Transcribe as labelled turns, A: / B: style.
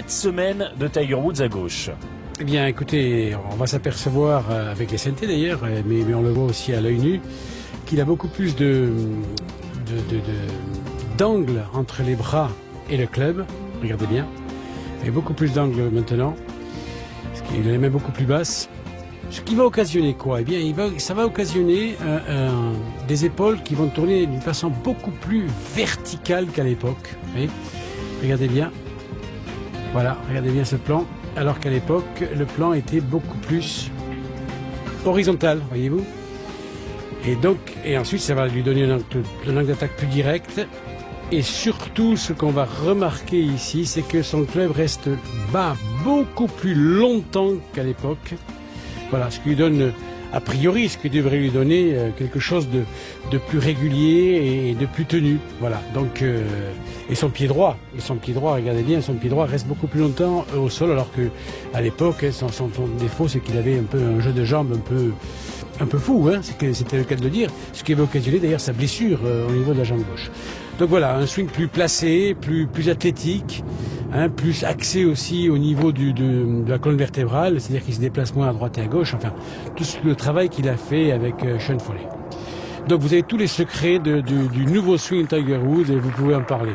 A: cette semaine de Tiger Woods à gauche?
B: Eh bien, écoutez, on va s'apercevoir, avec les SNT d'ailleurs, mais on le voit aussi à l'œil nu, qu'il a beaucoup plus d'angle entre les bras et le club. Regardez bien. Il y a beaucoup plus d'angle maintenant. Il a les mains beaucoup plus basses. Ce qui va occasionner quoi? Eh bien, ça va occasionner des épaules qui vont tourner d'une façon beaucoup plus verticale qu'à l'époque. Vous voyez? Regardez bien. Voilà, regardez bien ce plan. Alors qu'à l'époque, le plan était beaucoup plus horizontal, voyez-vous. Et ensuite, ça va lui donner un angle d'attaque plus direct. Et surtout, ce qu'on va remarquer ici, c'est que son club reste bas beaucoup plus longtemps qu'à l'époque. Voilà, ce qui lui donne, a priori, ce qui devrait lui donner quelque chose de plus régulier et de plus tenu. Voilà, donc, et son pied droit, regardez bien, son pied droit reste beaucoup plus longtemps au sol, alors que à l'époque, son défaut, c'est qu'il avait un peu un jeu de jambes un peu fou, hein, c'était le cas de le dire, ce qui avait occasionné d'ailleurs sa blessure au niveau de la jambe gauche. Donc voilà, un swing plus placé, plus athlétique, hein, plus axé aussi au niveau de la colonne vertébrale, c'est-à-dire qu'il se déplace moins à droite et à gauche, enfin, tout le travail qu'il a fait avec Sean Foley. Donc vous avez tous les secrets du nouveau swing Tiger Woods et vous pouvez en parler.